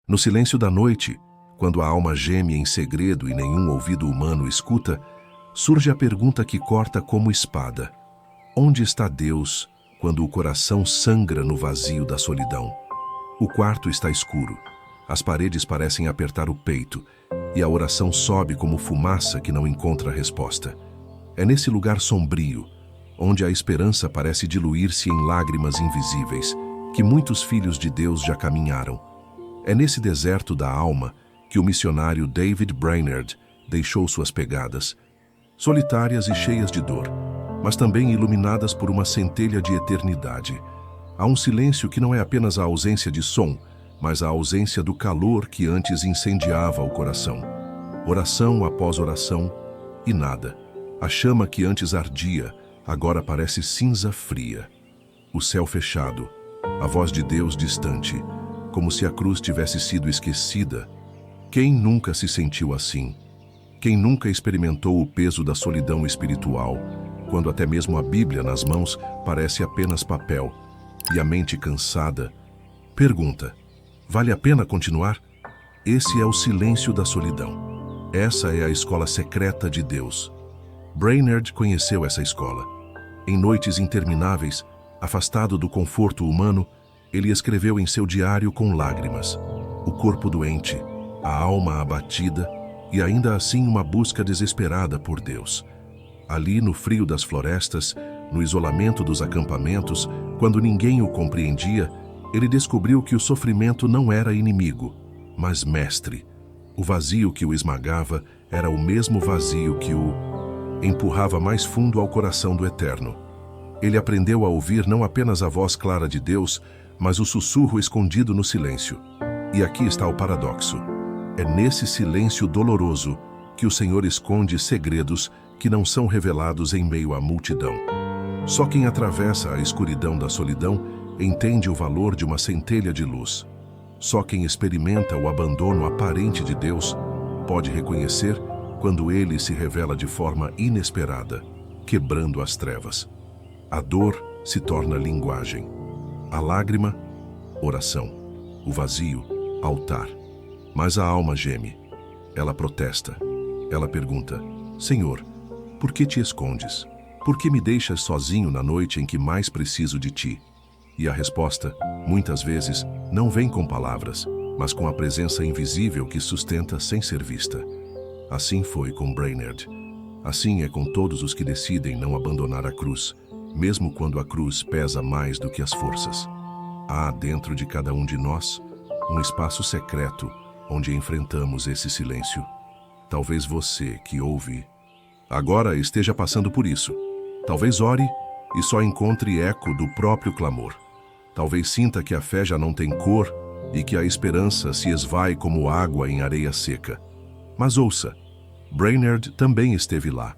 No silêncio da noite, quando a alma geme em segredo e nenhum ouvido humano escuta, surge a pergunta que corta como espada: onde está Deus quando o coração sangra no vazio da solidão? O quarto está escuro, as paredes parecem apertar o peito e a oração sobe como fumaça que não encontra resposta. É nesse lugar sombrio, onde a esperança parece diluir-se em lágrimas invisíveis, que muitos filhos de Deus já caminharam. É nesse deserto da alma que o missionário David Brainerd deixou suas pegadas, solitárias e cheias de dor, mas também iluminadas por uma centelha de eternidade. Há um silêncio que não é apenas a ausência de som, mas a ausência do calor que antes incendiava o coração. Oração após oração e nada. A chama que antes ardia, agora parece cinza fria. O céu fechado, a voz de Deus distante, como se a cruz tivesse sido esquecida. Quem nunca se sentiu assim? Quem nunca experimentou o peso da solidão espiritual, quando até mesmo a Bíblia nas mãos parece apenas papel, e a mente cansada pergunta: vale a pena continuar? Esse é o silêncio da solidão. Essa é a escola secreta de Deus. Brainerd conheceu essa escola. Em noites intermináveis, afastado do conforto humano, ele escreveu em seu diário com lágrimas, o corpo doente, a alma abatida e ainda assim uma busca desesperada por Deus. Ali no frio das florestas, no isolamento dos acampamentos, quando ninguém o compreendia, ele descobriu que o sofrimento não era inimigo, mas mestre. O vazio que o esmagava era o mesmo vazio que o empurrava mais fundo ao coração do Eterno. Ele aprendeu a ouvir não apenas a voz clara de Deus, mas o sussurro escondido no silêncio. E aqui está o paradoxo. É nesse silêncio doloroso que o Senhor esconde segredos que não são revelados em meio à multidão. Só quem atravessa a escuridão da solidão entende o valor de uma centelha de luz. Só quem experimenta o abandono aparente de Deus pode reconhecer quando ele se revela de forma inesperada, quebrando as trevas. A dor se torna linguagem. A lágrima, oração. O vazio, altar. Mas a alma geme. Ela protesta. Ela pergunta: Senhor, por que te escondes? Por que me deixas sozinho na noite em que mais preciso de ti? E a resposta, muitas vezes, não vem com palavras, mas com a presença invisível que sustenta sem ser vista. Assim foi com Brainerd. Assim é com todos os que decidem não abandonar a cruz, mesmo quando a cruz pesa mais do que as forças. Há dentro de cada um de nós um espaço secreto onde enfrentamos esse silêncio. Talvez você que ouve agora esteja passando por isso. Talvez ore e só encontre eco do próprio clamor. Talvez sinta que a fé já não tem cor e que a esperança se esvai como água em areia seca. Mas ouça, Brainerd também esteve lá,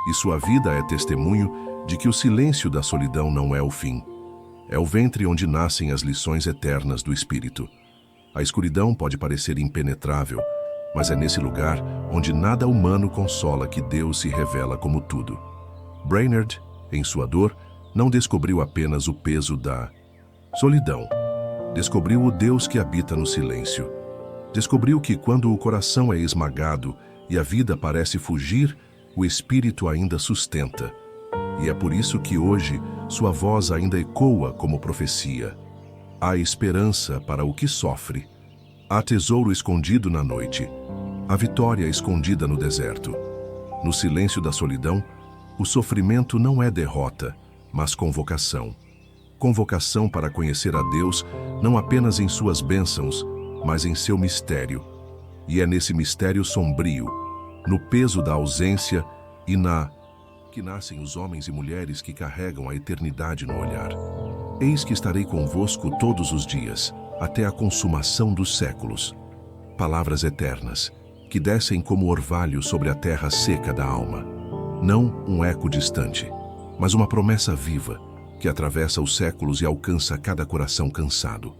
e sua vida é testemunho de que o silêncio da solidão não é o fim. É o ventre onde nascem as lições eternas do Espírito. A escuridão pode parecer impenetrável, mas é nesse lugar onde nada humano consola que Deus se revela como tudo. Brainerd, em sua dor, não descobriu apenas o peso da solidão. Descobriu o Deus que habita no silêncio. Descobriu que quando o coração é esmagado e a vida parece fugir, o Espírito ainda sustenta. E é por isso que hoje sua voz ainda ecoa como profecia. Há esperança para o que sofre. Há tesouro escondido na noite. Há vitória escondida no deserto. No silêncio da solidão, o sofrimento não é derrota, mas convocação. Convocação para conhecer a Deus não apenas em suas bênçãos, mas em seu mistério. E é nesse mistério sombrio, no peso da ausência e que nascem os homens e mulheres que carregam a eternidade no olhar. Eis que estarei convosco todos os dias, até a consumação dos séculos. Palavras eternas, que descem como orvalho sobre a terra seca da alma. Não um eco distante, mas uma promessa viva, que atravessa os séculos e alcança cada coração cansado.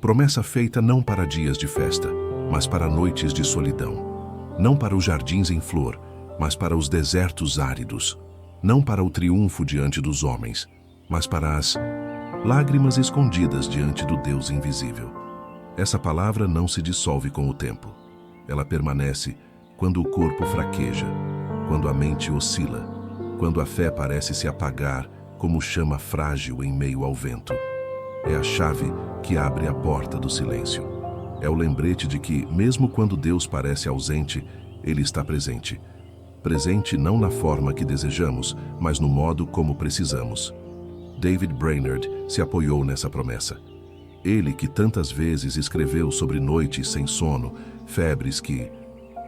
Promessa feita não para dias de festa, mas para noites de solidão. Não para os jardins em flor, mas para os desertos áridos. Não para o triunfo diante dos homens, mas para as lágrimas escondidas diante do Deus invisível. Essa palavra não se dissolve com o tempo. Ela permanece quando o corpo fraqueja, quando a mente oscila, quando a fé parece se apagar como chama frágil em meio ao vento. É a chave que abre a porta do silêncio. É o lembrete de que, mesmo quando Deus parece ausente, Ele está presente. Presente não na forma que desejamos, mas no modo como precisamos. David Brainerd se apoiou nessa promessa. Ele que tantas vezes escreveu sobre noites sem sono, febres que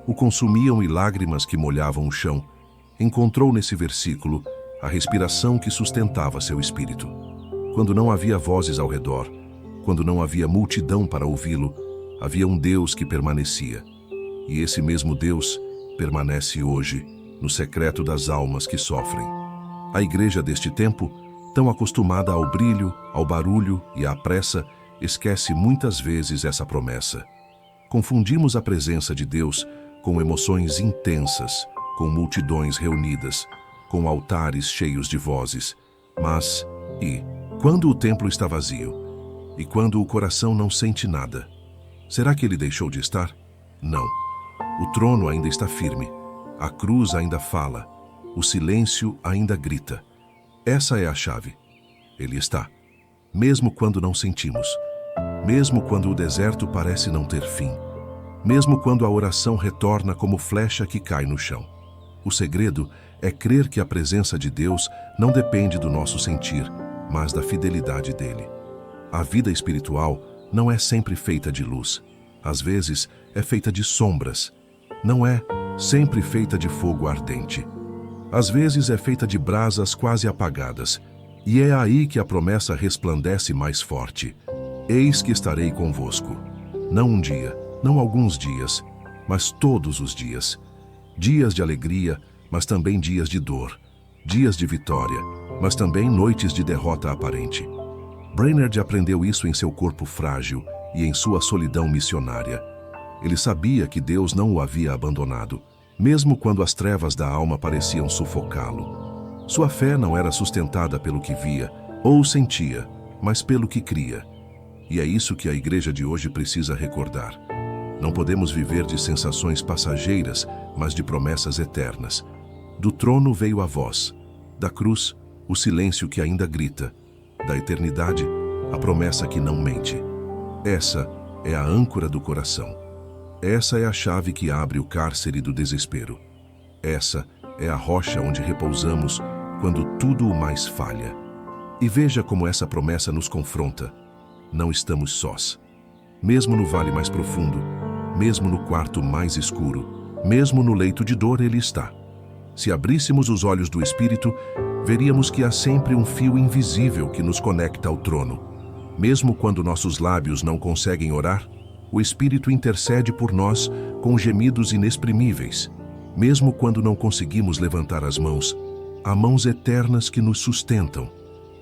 o consumiam e lágrimas que molhavam o chão, encontrou nesse versículo a respiração que sustentava seu espírito. Quando não havia vozes ao redor, quando não havia multidão para ouvi-lo, havia um Deus que permanecia. E esse mesmo Deus permanece hoje, no secreto das almas que sofrem. A igreja deste tempo, tão acostumada ao brilho, ao barulho e à pressa, esquece muitas vezes essa promessa. Confundimos a presença de Deus com emoções intensas, com multidões reunidas, com altares cheios de vozes. Mas, quando o templo está vazio? E quando o coração não sente nada? Será que ele deixou de estar? Não. O trono ainda está firme. A cruz ainda fala. O silêncio ainda grita. Essa é a chave. Ele está. Mesmo quando não sentimos. Mesmo quando o deserto parece não ter fim. Mesmo quando a oração retorna como flecha que cai no chão. O segredo é crer que a presença de Deus não depende do nosso sentir, mas da fidelidade dele. A vida espiritual não é sempre feita de luz. Às vezes é feita de sombras. Não é sempre feita de fogo ardente. Às vezes é feita de brasas quase apagadas. E é aí que a promessa resplandece mais forte. Eis que estarei convosco. Não um dia, não alguns dias, mas todos os dias. Dias de alegria, mas também dias de dor. Dias de vitória, mas também noites de derrota aparente. Brainerd aprendeu isso em seu corpo frágil e em sua solidão missionária. Ele sabia que Deus não o havia abandonado, mesmo quando as trevas da alma pareciam sufocá-lo. Sua fé não era sustentada pelo que via ou sentia, mas pelo que cria. E é isso que a igreja de hoje precisa recordar. Não podemos viver de sensações passageiras, mas de promessas eternas. Do trono veio a voz, da cruz, o silêncio que ainda grita, da eternidade, a promessa que não mente. Essa é a âncora do coração. Essa é a chave que abre o cárcere do desespero. Essa é a rocha onde repousamos quando tudo o mais falha. E veja como essa promessa nos confronta. Não estamos sós. Mesmo no vale mais profundo, mesmo no quarto mais escuro, mesmo no leito de dor, Ele está. Se abríssemos os olhos do Espírito, veríamos que há sempre um fio invisível que nos conecta ao trono. Mesmo quando nossos lábios não conseguem orar, o Espírito intercede por nós com gemidos inexprimíveis. Mesmo quando não conseguimos levantar as mãos, há mãos eternas que nos sustentam.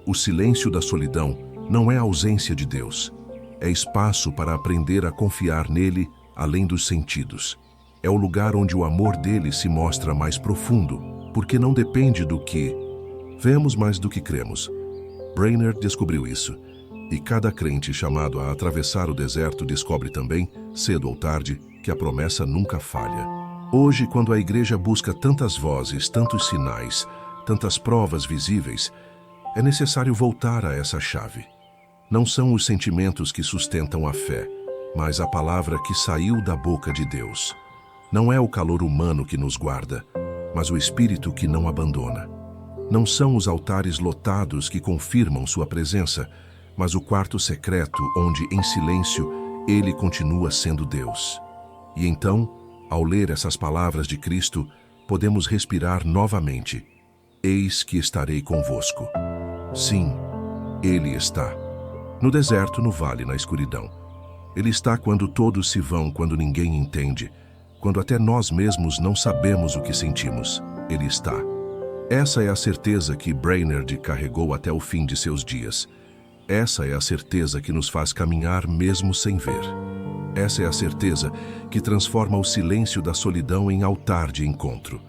O silêncio da solidão não é a ausência de Deus. É espaço para aprender a confiar nele além dos sentidos. É o lugar onde o amor dele se mostra mais profundo, porque não depende do que vemos, mas do que cremos. Brainerd descobriu isso. E cada crente chamado a atravessar o deserto descobre também, cedo ou tarde, que a promessa nunca falha. Hoje, quando a igreja busca tantas vozes, tantos sinais, tantas provas visíveis, é necessário voltar a essa chave. Não são os sentimentos que sustentam a fé, mas a palavra que saiu da boca de Deus. Não é o calor humano que nos guarda, mas o Espírito que não abandona. Não são os altares lotados que confirmam sua presença, mas o quarto secreto onde, em silêncio, Ele continua sendo Deus. E então, ao ler essas palavras de Cristo, podemos respirar novamente. Eis que estarei convosco. Sim, Ele está. No deserto, no vale, na escuridão. Ele está quando todos se vão, quando ninguém entende, quando até nós mesmos não sabemos o que sentimos. Ele está. Essa é a certeza que Brainerd carregou até o fim de seus dias. Essa é a certeza que nos faz caminhar mesmo sem ver. Essa é a certeza que transforma o silêncio da solidão em altar de encontro.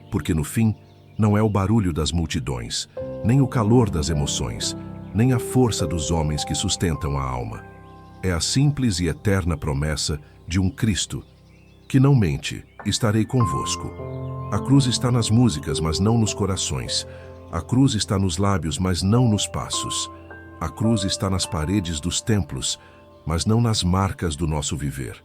Porque no fim, não é o barulho das multidões, nem o calor das emoções, nem a força dos homens que sustentam a alma. é a simples e eterna promessa de um Cristo que não mente: estarei convosco. A cruz está nas músicas, mas não nos corações. A cruz está nos lábios, mas não nos passos. A cruz está nas paredes dos templos, mas não nas marcas do nosso viver.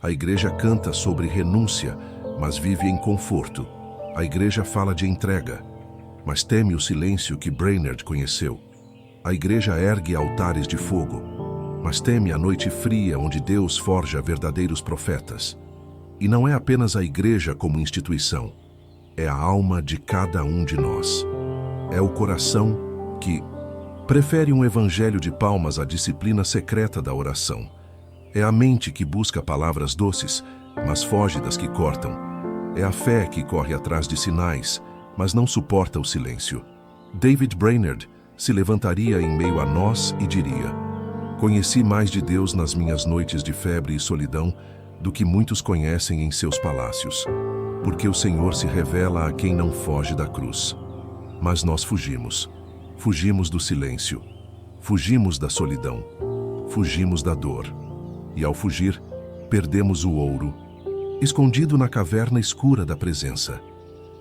A igreja canta sobre renúncia, mas vive em conforto. A igreja fala de entrega, mas teme o silêncio que Brainerd conheceu. A igreja ergue altares de fogo, mas teme a noite fria onde Deus forja verdadeiros profetas. E não é apenas a igreja como instituição, é a alma de cada um de nós. É o coração que prefere um evangelho de palmas à disciplina secreta da oração. É a mente que busca palavras doces, mas foge das que cortam. É a fé que corre atrás de sinais, mas não suporta o silêncio. David Brainerd se levantaria em meio a nós e diria: conheci mais de Deus nas minhas noites de febre e solidão do que muitos conhecem em seus palácios, porque o Senhor se revela a quem não foge da cruz. Mas nós fugimos. Fugimos do silêncio. Fugimos da solidão. Fugimos da dor. E ao fugir, perdemos o ouro, escondido na caverna escura da presença.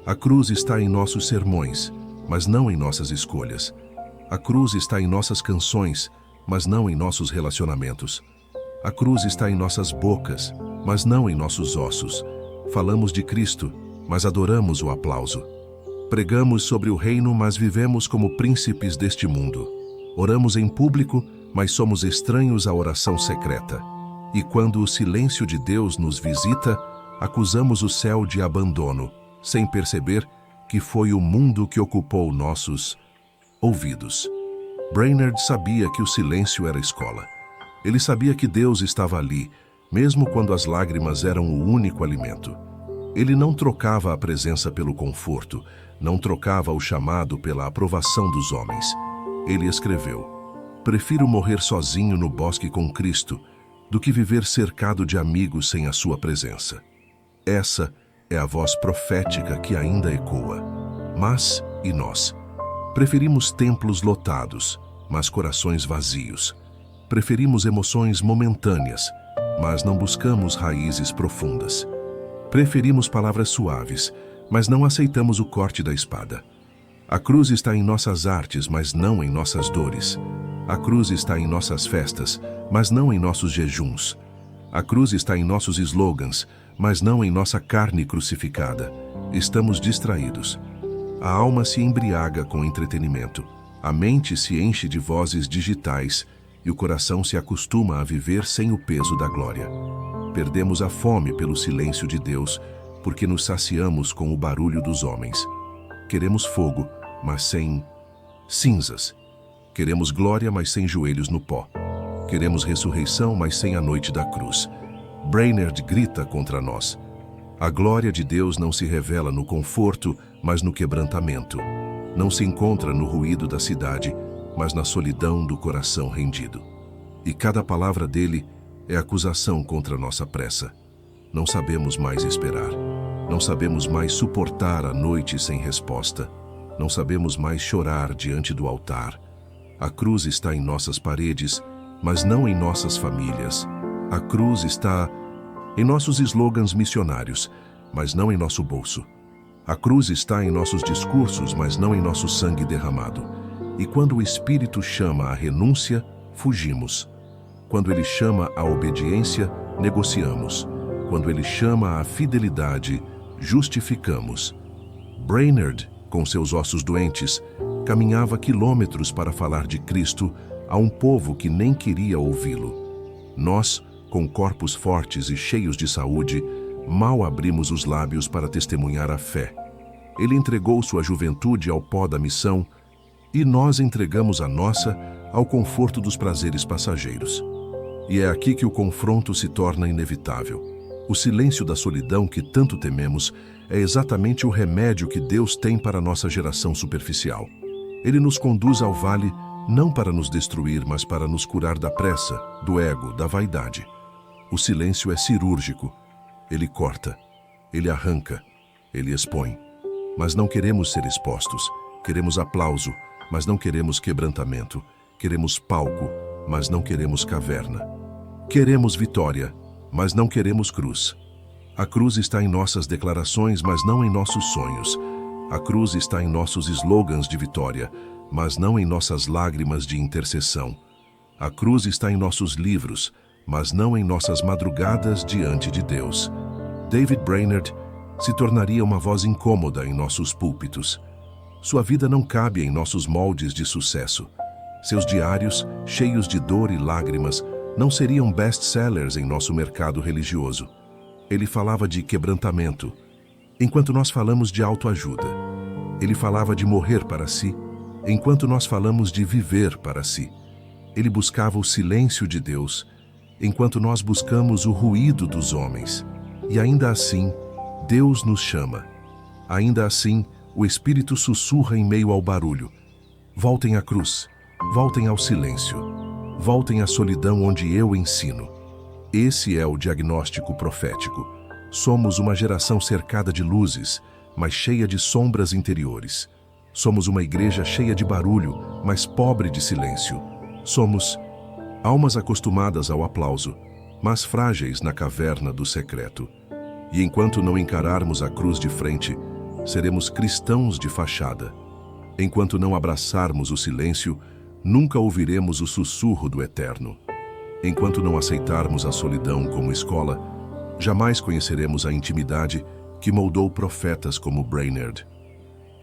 A cruz está em nossos sermões, mas não em nossas escolhas. A cruz está em nossas canções, mas não em nossos relacionamentos. A cruz está em nossas bocas, mas não em nossos ossos. Falamos de Cristo, mas adoramos o aplauso. Pregamos sobre o reino, mas vivemos como príncipes deste mundo. Oramos em público, mas somos estranhos à oração secreta. E quando o silêncio de Deus nos visita, acusamos o céu de abandono, sem perceber que foi o mundo que ocupou nossos ouvidos. Brainerd sabia que o silêncio era escola. Ele sabia que Deus estava ali, mesmo quando as lágrimas eram o único alimento. Ele não trocava a presença pelo conforto, não trocava o chamado pela aprovação dos homens. Ele escreveu: prefiro morrer sozinho no bosque com Cristo do que viver cercado de amigos sem a sua presença. Essa é a voz profética que ainda ecoa. Mas, e nós? Preferimos templos lotados, mas corações vazios. Preferimos emoções momentâneas, mas não buscamos raízes profundas. Preferimos palavras suaves, mas não aceitamos o corte da espada. A cruz está em nossas artes, mas não em nossas dores. A cruz está em nossas festas, mas não em nossos jejuns. A cruz está em nossos slogans, mas não em nossa carne crucificada. Estamos distraídos. A alma se embriaga com entretenimento. A mente se enche de vozes digitais e o coração se acostuma a viver sem o peso da glória. Perdemos a fome pelo silêncio de Deus, porque nos saciamos com o barulho dos homens. Queremos fogo, mas sem cinzas. Queremos glória, mas sem joelhos no pó. Queremos ressurreição, mas sem a noite da cruz. Brainerd grita contra nós: a glória de Deus não se revela no conforto, mas no quebrantamento. Não se encontra no ruído da cidade, mas na solidão do coração rendido. E cada palavra dele é acusação contra nossa pressa. Não sabemos mais esperar. Não sabemos mais suportar a noite sem resposta. Não sabemos mais chorar diante do altar. A cruz está em nossas paredes, mas não em nossas famílias. A cruz está em nossos slogans missionários, mas não em nosso bolso. A cruz está em nossos discursos, mas não em nosso sangue derramado. E quando o Espírito chama a renúncia, fugimos. Quando ele chama a obediência, negociamos. Quando ele chama a fidelidade, justificamos. Brainerd, com seus ossos doentes, caminhava quilômetros para falar de Cristo a um povo que nem queria ouvi-lo. Nós, com corpos fortes e cheios de saúde, mal abrimos os lábios para testemunhar a fé. Ele entregou sua juventude ao pó da missão e nós entregamos a nossa ao conforto dos prazeres passageiros. E é aqui que o confronto se torna inevitável. O silêncio da solidão que tanto tememos é exatamente o remédio que Deus tem para a nossa geração superficial. Ele nos conduz ao vale não para nos destruir, mas para nos curar da pressa, do ego, da vaidade. O silêncio é cirúrgico. Ele corta, ele arranca, ele expõe. Mas não queremos ser expostos. Queremos aplauso, mas não queremos quebrantamento. Queremos palco, mas não queremos caverna. Queremos vitória, mas não queremos cruz. A cruz está em nossas declarações, mas não em nossos sonhos. A cruz está em nossos slogans de vitória, mas não em nossas lágrimas de intercessão. A cruz está em nossos livros, mas não em nossas madrugadas diante de Deus. David Brainerd se tornaria uma voz incômoda em nossos púlpitos. Sua vida não cabe em nossos moldes de sucesso. Seus diários, cheios de dor e lágrimas, não seriam best-sellers em nosso mercado religioso. Ele falava de quebrantamento, enquanto nós falamos de autoajuda. Ele falava de morrer para si, enquanto nós falamos de viver para si. Ele buscava o silêncio de Deus, enquanto nós buscamos o ruído dos homens. E ainda assim, Deus nos chama. Ainda assim, o Espírito sussurra em meio ao barulho. Voltem à cruz, voltem ao silêncio, voltem à solidão onde eu ensino. Esse é o diagnóstico profético. Somos uma geração cercada de luzes, mas cheia de sombras interiores. Somos uma igreja cheia de barulho, mas pobre de silêncio. Somos almas acostumadas ao aplauso, mas frágeis na caverna do secreto. E enquanto não encararmos a cruz de frente, seremos cristãos de fachada. Enquanto não abraçarmos o silêncio, nunca ouviremos o sussurro do eterno. Enquanto não aceitarmos a solidão como escola, jamais conheceremos a intimidade que moldou profetas como Brainerd.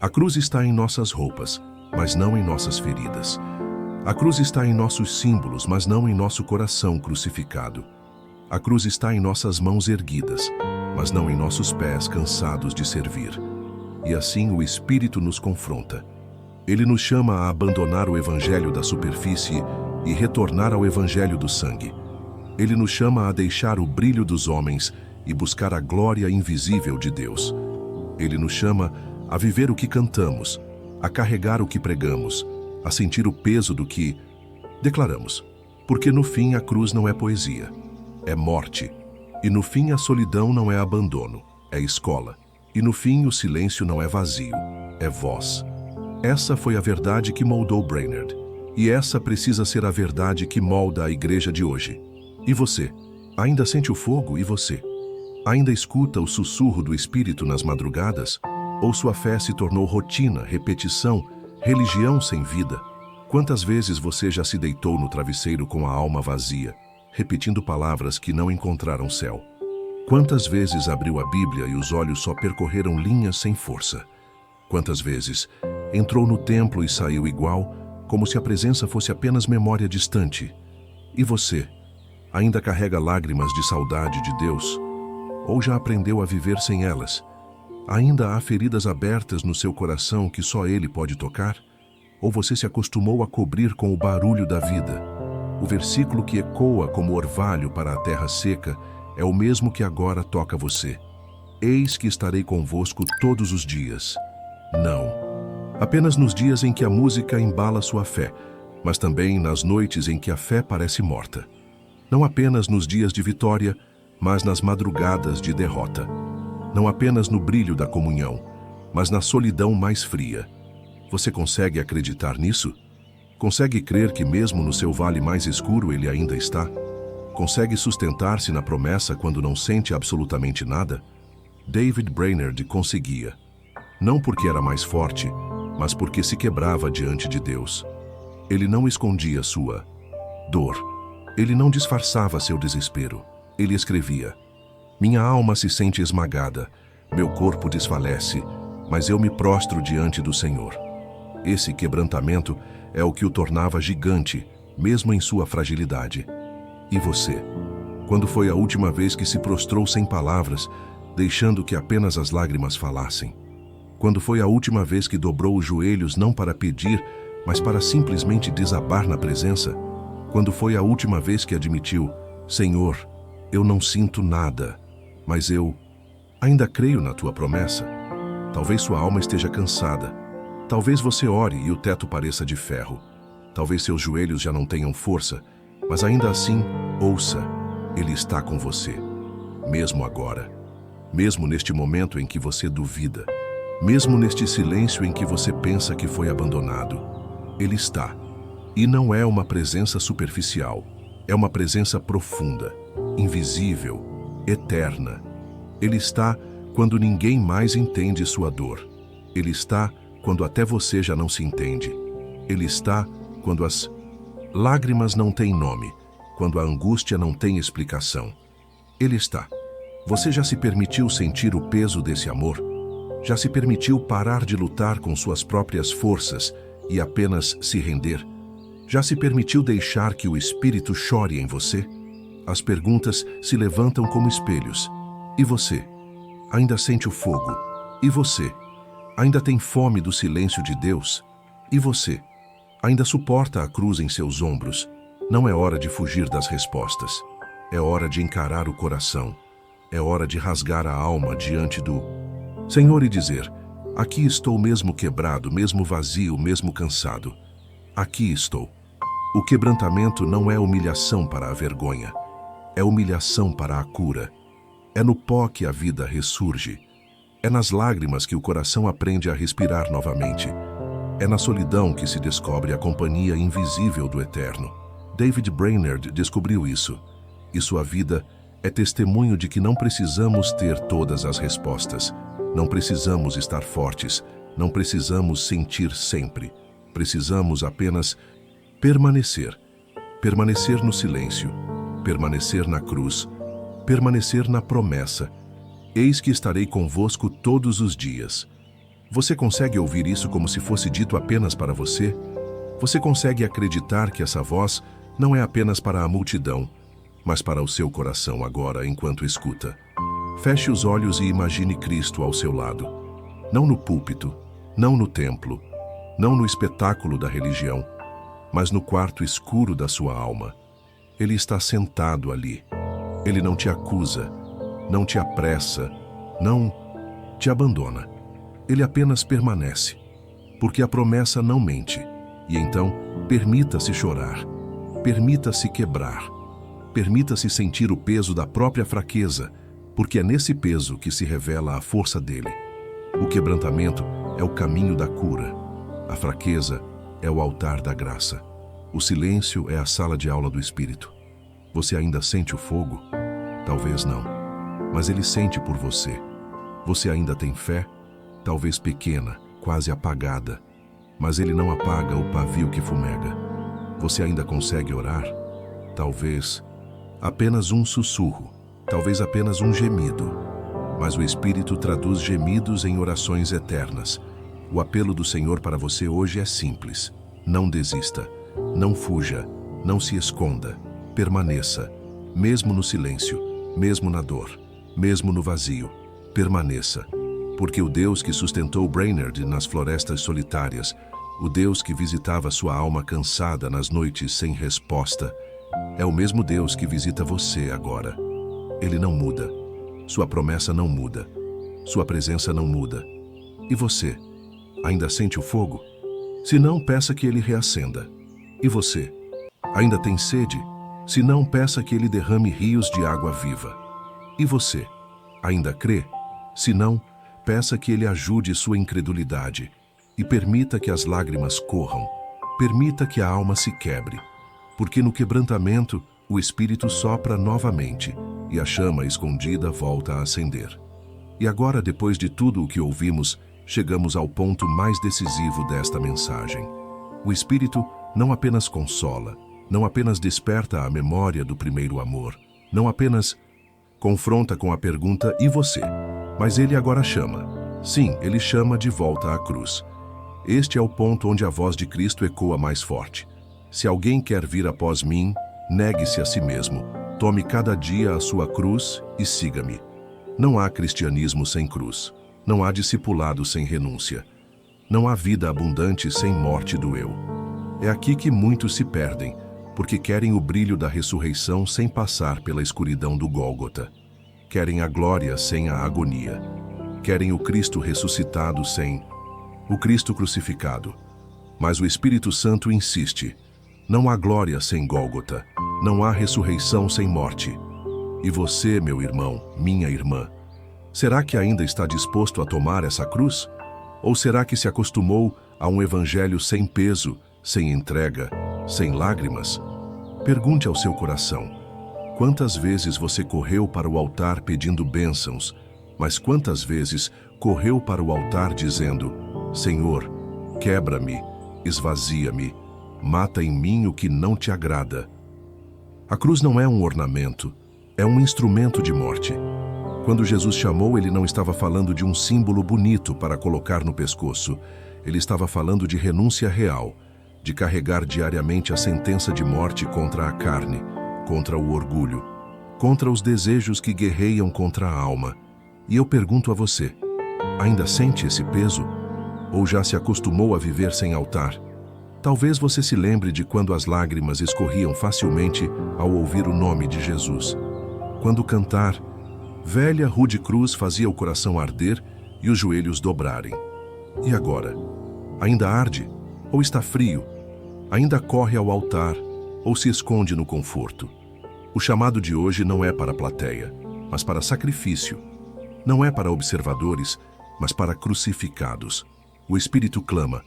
A cruz está em nossas roupas, mas não em nossas feridas. A cruz está em nossos símbolos, mas não em nosso coração crucificado. A cruz está em nossas mãos erguidas, mas não em nossos pés cansados de servir. E assim o Espírito nos confronta. Ele nos chama a abandonar o evangelho da superfície e retornar ao evangelho do sangue. Ele nos chama a deixar o brilho dos homens e buscar a glória invisível de Deus. Ele nos chama a viver o que cantamos, a carregar o que pregamos, a sentir o peso do que declaramos. Porque no fim a cruz não é poesia, é morte. E no fim a solidão não é abandono, é escola. E no fim o silêncio não é vazio, é voz. Essa foi a verdade que moldou Brainerd. E essa precisa ser a verdade que molda a igreja de hoje. E você? Ainda sente o fogo? E você? Ainda escuta o sussurro do Espírito nas madrugadas? Ou sua fé se tornou rotina, repetição, religião sem vida? Quantas vezes você já se deitou no travesseiro com a alma vazia, repetindo palavras que não encontraram céu? Quantas vezes abriu a Bíblia e os olhos só percorreram linhas sem força? Quantas vezes entrou no templo e saiu igual, como se a presença fosse apenas memória distante? E você? Ainda carrega lágrimas de saudade de Deus? Ou já aprendeu a viver sem elas? Ainda há feridas abertas no seu coração que só Ele pode tocar? Ou você se acostumou a cobrir com o barulho da vida? O versículo que ecoa como orvalho para a terra seca é o mesmo que agora toca você. Eis que estarei convosco todos os dias. Não. Apenas nos dias em que a música embala sua fé, mas também nas noites em que a fé parece morta. Não apenas nos dias de vitória, mas nas madrugadas de derrota. Não apenas no brilho da comunhão, mas na solidão mais fria. Você consegue acreditar nisso? Consegue crer que mesmo no seu vale mais escuro Ele ainda está? Consegue sustentar-se na promessa quando não sente absolutamente nada? David Brainerd conseguia. Não porque era mais forte, mas porque se quebrava diante de Deus. Ele não escondia sua dor. Ele não disfarçava seu desespero. Ele escrevia: minha alma se sente esmagada, meu corpo desfalece, mas eu me prostro diante do Senhor. Esse quebrantamento é o que o tornava gigante, mesmo em sua fragilidade. E você? Quando foi a última vez que se prostrou sem palavras, deixando que apenas as lágrimas falassem? Quando foi a última vez que dobrou os joelhos não para pedir, mas para simplesmente desabar na presença? Quando foi a última vez que admitiu: Senhor, eu não sinto nada, mas eu ainda creio na tua promessa? Talvez sua alma esteja cansada. Talvez você ore e o teto pareça de ferro. Talvez seus joelhos já não tenham força, mas ainda assim, ouça, Ele está com você. Mesmo agora. Mesmo neste momento em que você duvida. Mesmo neste silêncio em que você pensa que foi abandonado. Ele está. E não é uma presença superficial. É uma presença profunda, invisível, eterna. Ele está quando ninguém mais entende sua dor. Ele está quando até você já não se entende. Ele está quando as lágrimas não têm nome, quando a angústia não tem explicação. Ele está. Você já se permitiu sentir o peso desse amor? Já se permitiu parar de lutar com suas próprias forças e apenas se render? Já se permitiu deixar que o Espírito chore em você? As perguntas se levantam como espelhos. E você? Ainda sente o fogo? E você? Ainda tem fome do silêncio de Deus? E você? Ainda suporta a cruz em seus ombros? Não é hora de fugir das respostas. É hora de encarar o coração. É hora de rasgar a alma diante do Senhor e dizer: aqui estou mesmo quebrado, mesmo vazio, mesmo cansado. Aqui estou. O quebrantamento não é humilhação para a vergonha. É humilhação para a cura. É no pó que a vida ressurge. É nas lágrimas que o coração aprende a respirar novamente. É na solidão que se descobre a companhia invisível do Eterno. David Brainerd descobriu isso. E sua vida é testemunho de que não precisamos ter todas as respostas. Não precisamos estar fortes. Não precisamos sentir sempre. Precisamos apenas permanecer. Permanecer no silêncio. Permanecer na cruz. Permanecer na promessa. Eis que estarei convosco todos os dias. Você consegue ouvir isso como se fosse dito apenas para você? Você consegue acreditar que essa voz não é apenas para a multidão, mas para o seu coração agora enquanto escuta? Feche os olhos e imagine Cristo ao seu lado. Não no púlpito, não no templo, não no espetáculo da religião, mas no quarto escuro da sua alma. Ele está sentado ali. Ele não te acusa, não te apressa, não te abandona. Ele apenas permanece, porque a promessa não mente. E então, permita-se chorar, permita-se quebrar, permita-se sentir o peso da própria fraqueza, porque é nesse peso que se revela a força dele. O quebrantamento é o caminho da cura. A fraqueza é o altar da graça. O silêncio é a sala de aula do Espírito. Você ainda sente o fogo? Talvez não, mas ele sente por você. Você ainda tem fé? Talvez pequena, quase apagada, mas ele não apaga o pavio que fumega. Você ainda consegue orar? Talvez apenas um sussurro, talvez apenas um gemido, mas o Espírito traduz gemidos em orações eternas. O apelo do Senhor para você hoje é simples. Não desista, não fuja, não se esconda, permaneça, mesmo no silêncio, mesmo na dor, mesmo no vazio, permaneça. Porque o Deus que sustentou Brainerd nas florestas solitárias, o Deus que visitava sua alma cansada nas noites sem resposta, é o mesmo Deus que visita você agora. Ele não muda. Sua promessa não muda. Sua presença não muda. E você? Ainda sente o fogo? Se não, peça que ele reacenda. E você? Ainda tem sede? Se não, peça que ele derrame rios de água viva. E você? Ainda crê? Se não, peça que ele ajude sua incredulidade e permita que as lágrimas corram. Permita que a alma se quebre, porque no quebrantamento o Espírito sopra novamente e a chama escondida volta a acender. E agora, depois de tudo o que ouvimos, chegamos ao ponto mais decisivo desta mensagem. O Espírito não apenas consola, não apenas desperta a memória do primeiro amor, não apenas confronta com a pergunta "e você?", mas ele agora chama. Sim, ele chama de volta à cruz. Este é o ponto onde a voz de Cristo ecoa mais forte. Se alguém quer vir após mim, negue-se a si mesmo, tome cada dia a sua cruz e siga-me. Não há cristianismo sem cruz. Não há discipulado sem renúncia. Não há vida abundante sem morte do eu. É aqui que muitos se perdem, porque querem o brilho da ressurreição sem passar pela escuridão do Gólgota. Querem a glória sem a agonia. Querem o Cristo ressuscitado sem o Cristo crucificado. Mas o Espírito Santo insiste. Não há glória sem Gólgota. Não há ressurreição sem morte. E você, meu irmão, minha irmã, será que ainda está disposto a tomar essa cruz? Ou será que se acostumou a um evangelho sem peso, sem entrega, sem lágrimas? Pergunte ao seu coração: quantas vezes você correu para o altar pedindo bênçãos, mas quantas vezes correu para o altar dizendo: Senhor, quebra-me, esvazia-me, mata em mim o que não te agrada. A cruz não é um ornamento, é um instrumento de morte. Quando Jesus chamou, ele não estava falando de um símbolo bonito para colocar no pescoço. Ele estava falando de renúncia real, de carregar diariamente a sentença de morte contra a carne, contra o orgulho, contra os desejos que guerreiam contra a alma. E eu pergunto a você: ainda sente esse peso? Ou já se acostumou a viver sem altar? Talvez você se lembre de quando as lágrimas escorriam facilmente ao ouvir o nome de Jesus. Quando cantar, velha rude cruz fazia o coração arder e os joelhos dobrarem. E agora? Ainda arde? Ou está frio? Ainda corre ao altar ou se esconde no conforto? O chamado de hoje não é para a plateia, mas para sacrifício. Não é para observadores, mas para crucificados. O Espírito clama: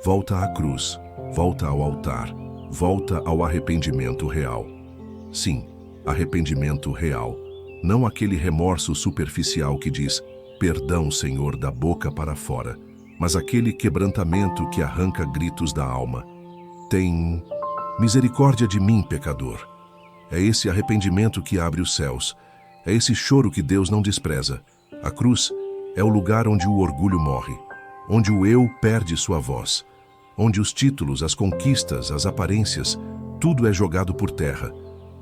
volta à cruz, volta ao altar, volta ao arrependimento real. Sim, arrependimento real. Não aquele remorso superficial que diz: perdão, Senhor, da boca para fora, mas aquele quebrantamento que arranca gritos da alma. Tem misericórdia de mim, pecador. É esse arrependimento que abre os céus. É esse choro que Deus não despreza. A cruz é o lugar onde o orgulho morre, onde o eu perde sua voz, onde os títulos, as conquistas, as aparências, tudo é jogado por terra.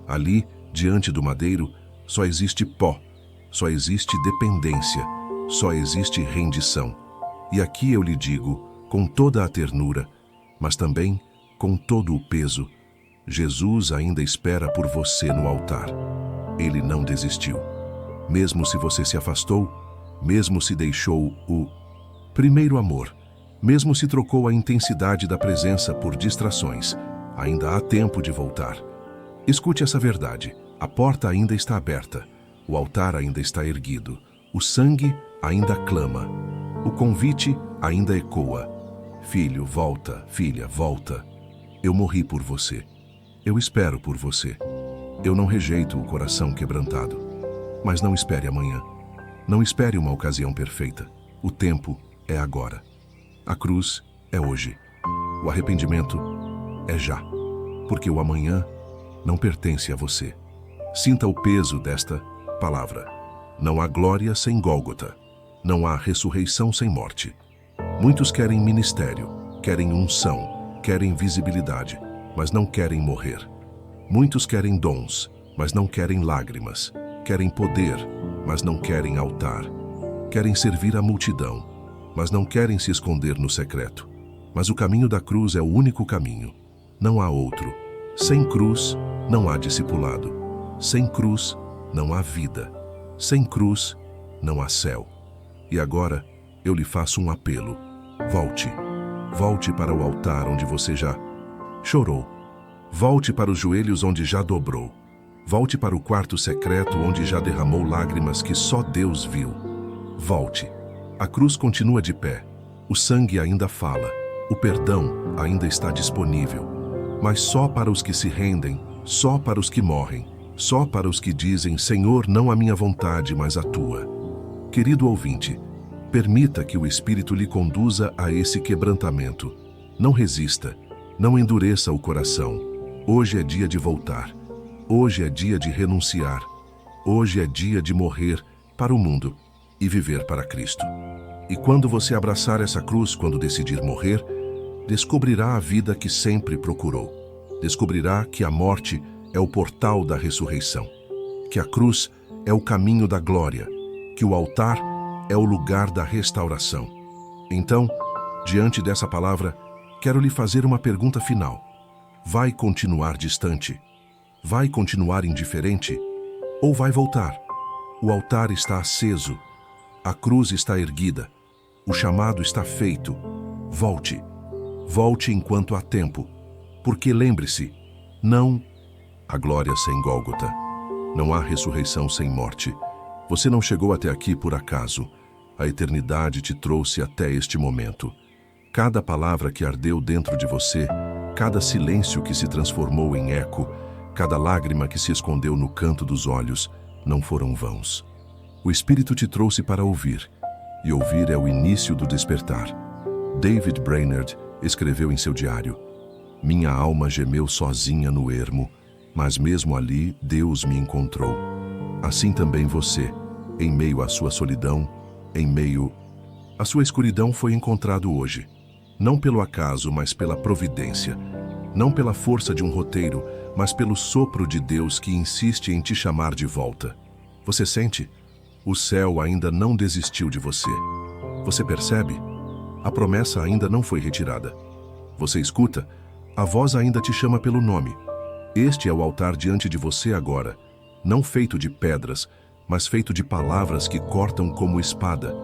Ali, diante do madeiro, só existe pó, só existe dependência, só existe rendição. E aqui eu lhe digo, com toda a ternura, mas também com todo o peso, Jesus ainda espera por você no altar. Ele não desistiu. Mesmo se você se afastou, mesmo se deixou o primeiro amor, mesmo se trocou a intensidade da presença por distrações, ainda há tempo de voltar. Escute essa verdade: a porta ainda está aberta, o altar ainda está erguido, o sangue ainda clama, o convite ainda ecoa. Filho, volta, filha, volta. Eu morri por você. Eu espero por você. Eu não rejeito o coração quebrantado. Mas não espere amanhã. Não espere uma ocasião perfeita. O tempo é agora. A cruz é hoje. O arrependimento é já. Porque o amanhã não pertence a você. Sinta o peso desta palavra. Não há glória sem Gólgota. Não há ressurreição sem morte. Muitos querem ministério, querem unção, querem visibilidade, mas não querem morrer. Muitos querem dons, mas não querem lágrimas. Querem poder, mas não querem altar. Querem servir a multidão, mas não querem se esconder no secreto. Mas o caminho da cruz é o único caminho. Não há outro. Sem cruz, não há discipulado. Sem cruz, não há vida. Sem cruz, não há céu. E agora, eu lhe faço um apelo. Volte. Volte para o altar onde você já chorou. Volte para os joelhos onde já dobrou. Volte para o quarto secreto onde já derramou lágrimas que só Deus viu. Volte. A cruz continua de pé. O sangue ainda fala. O perdão ainda está disponível. Mas só para os que se rendem, só para os que morrem, só para os que dizem: Senhor, não a minha vontade, mas a tua. Querido ouvinte, permita que o Espírito lhe conduza a esse quebrantamento. Não resista, não endureça o coração. Hoje é dia de voltar. Hoje é dia de renunciar. Hoje é dia de morrer para o mundo e viver para Cristo. E quando você abraçar essa cruz, quando decidir morrer, descobrirá a vida que sempre procurou. Descobrirá que a morte é o portal da ressurreição, que a cruz é o caminho da glória, que o altar é o lugar da restauração. Então, diante dessa palavra, quero lhe fazer uma pergunta final. Vai continuar distante? Vai continuar indiferente? Ou vai voltar? O altar está aceso, a cruz está erguida, o chamado está feito. Volte. Volte enquanto há tempo, porque lembre-se, não há glória sem Gólgota, não há ressurreição sem morte. Você não chegou até aqui por acaso. A eternidade te trouxe até este momento. Cada palavra que ardeu dentro de você, cada silêncio que se transformou em eco, Cada lágrima que se escondeu no canto dos olhos não foram vãos. O Espírito te trouxe para ouvir, e ouvir é o início do despertar. David Brainerd escreveu em seu diário: "Minha alma gemeu sozinha no ermo, mas mesmo ali Deus me encontrou. Assim também você, em meio à sua solidão, em meio à sua escuridão, foi encontrado hoje. Não pelo acaso, mas pela providência. Não pela força de um roteiro, mas pelo sopro de Deus que insiste em te chamar de volta. Você sente? O céu ainda não desistiu de você. Você percebe? A promessa ainda não foi retirada. Você escuta? A voz ainda te chama pelo nome. Este é o altar diante de você agora, não feito de pedras, mas feito de palavras que cortam como espada,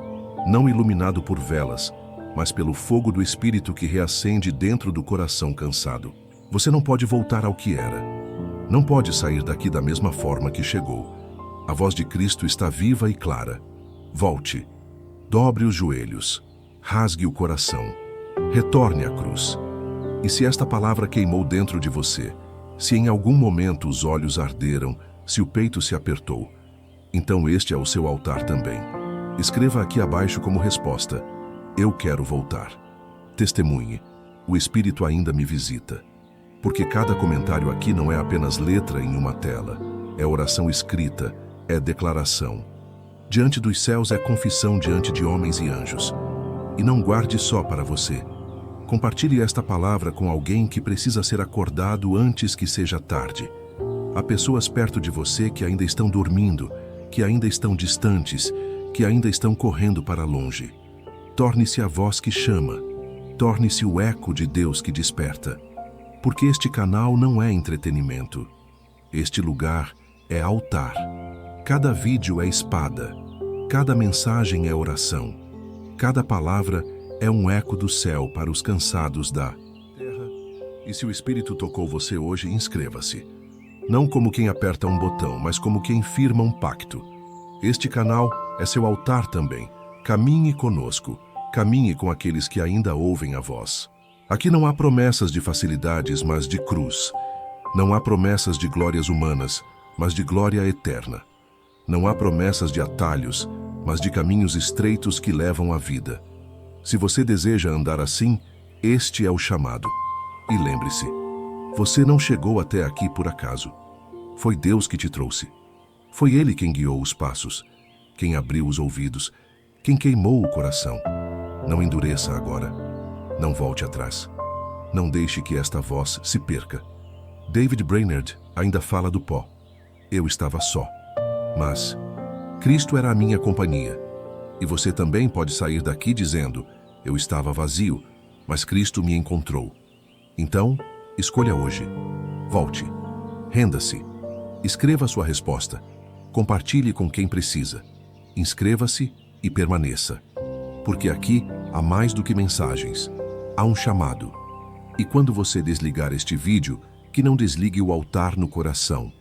não iluminado por velas, mas pelo fogo do Espírito que reacende dentro do coração cansado. Você não pode voltar ao que era. Não pode sair daqui da mesma forma que chegou. A voz de Cristo está viva e clara. Volte. Dobre os joelhos. Rasgue o coração. Retorne à cruz. E se esta palavra queimou dentro de você, se em algum momento os olhos arderam, se o peito se apertou, então este é o seu altar também. Escreva aqui abaixo como resposta: eu quero voltar. Testemunhe: o Espírito ainda me visita. Porque cada comentário aqui não é apenas letra em uma tela, é oração escrita, é declaração. Diante dos céus é confissão diante de homens e anjos. E não guarde só para você. Compartilhe esta palavra com alguém que precisa ser acordado antes que seja tarde. Há pessoas perto de você que ainda estão dormindo, que ainda estão distantes, que ainda estão correndo para longe. Torne-se a voz que chama. Torne-se o eco de Deus que desperta. Porque este canal não é entretenimento. Este lugar é altar. Cada vídeo é espada. Cada mensagem é oração. Cada palavra é um eco do céu para os cansados da terra. E se o Espírito tocou você hoje, inscreva-se. Não como quem aperta um botão, mas como quem firma um pacto. Este canal é seu altar também. Caminhe conosco. Caminhe com aqueles que ainda ouvem a voz. Aqui não há promessas de facilidades, mas de cruz. Não há promessas de glórias humanas, mas de glória eterna. Não há promessas de atalhos, mas de caminhos estreitos que levam à vida. Se você deseja andar assim, este é o chamado. E lembre-se, você não chegou até aqui por acaso. Foi Deus que te trouxe. Foi Ele quem guiou os passos, quem abriu os ouvidos, quem queimou o coração. Não endureça agora. Não volte atrás. Não deixe que esta voz se perca. David Brainerd ainda fala do pó. Eu estava só. Mas Cristo era a minha companhia. E você também pode sair daqui dizendo: eu estava vazio, mas Cristo me encontrou. Então, escolha hoje. Volte. Renda-se. Escreva sua resposta. Compartilhe com quem precisa. Inscreva-se e permaneça. Porque aqui há mais do que mensagens. Há um chamado. E quando você desligar este vídeo, que não desligue o altar no coração.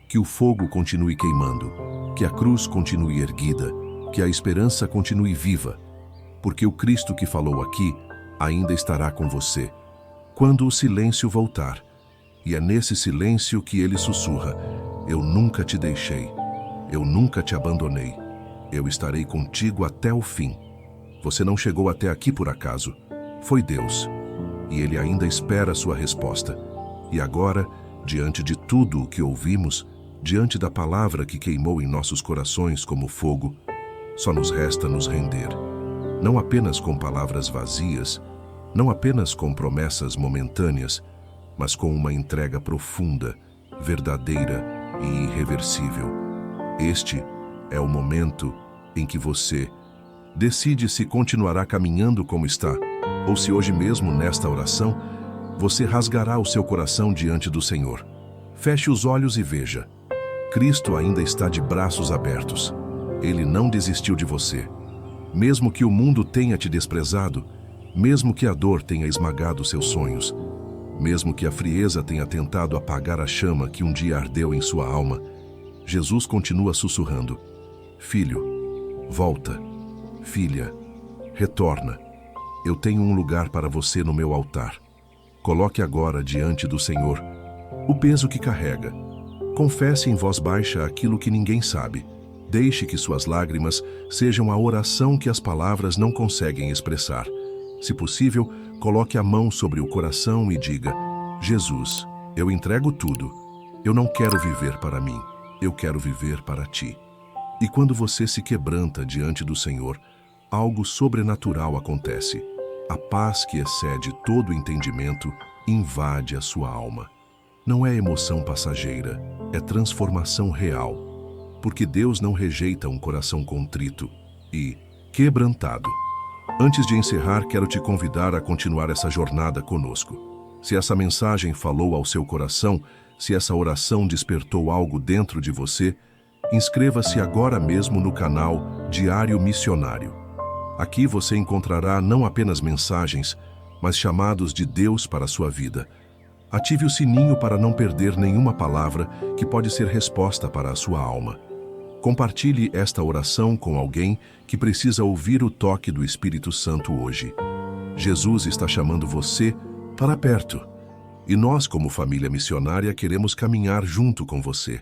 Que o fogo continue queimando. Que a cruz continue erguida. Que a esperança continue viva. Porque o Cristo que falou aqui ainda estará com você. Quando o silêncio voltar. E é nesse silêncio que ele sussurra: eu nunca te deixei. Eu nunca te abandonei. Eu estarei contigo até o fim. Você não chegou até aqui por acaso. Foi Deus. E Ele ainda espera a sua resposta. E agora, diante de tudo o que ouvimos, diante da palavra que queimou em nossos corações como fogo, só nos resta nos render. Não apenas com palavras vazias, não apenas com promessas momentâneas, mas com uma entrega profunda, verdadeira e irreversível. Este é o momento em que você decide se continuará caminhando como está, ou se hoje mesmo, nesta oração, você rasgará o seu coração diante do Senhor. Feche os olhos e veja. Cristo ainda está de braços abertos. Ele não desistiu de você. Mesmo que o mundo tenha te desprezado, mesmo que a dor tenha esmagado seus sonhos, mesmo que a frieza tenha tentado apagar a chama que um dia ardeu em sua alma, Jesus continua sussurrando: filho, volta. Filha, retorna. Eu tenho um lugar para você no meu altar. Coloque agora diante do Senhor o peso que carrega, Confesse em voz baixa aquilo que ninguém sabe. Deixe que suas lágrimas sejam a oração que as palavras não conseguem expressar. Se possível, coloque a mão sobre o coração e diga: Jesus, eu entrego tudo. Eu não quero viver para mim, eu quero viver para ti. E quando você se quebranta diante do Senhor, algo sobrenatural acontece. A paz que excede todo entendimento invade a sua alma. Não é emoção passageira, é transformação real. Porque Deus não rejeita um coração contrito e quebrantado. Antes de encerrar, quero te convidar a continuar essa jornada conosco. Se essa mensagem falou ao seu coração, se essa oração despertou algo dentro de você, inscreva-se agora mesmo no canal Diário Missionário. Aqui você encontrará não apenas mensagens, mas chamados de Deus para a sua vida. Ative o sininho para não perder nenhuma palavra que pode ser resposta para a sua alma. Compartilhe esta oração com alguém que precisa ouvir o toque do Espírito Santo hoje. Jesus está chamando você para perto. E nós, como família missionária, queremos caminhar junto com você.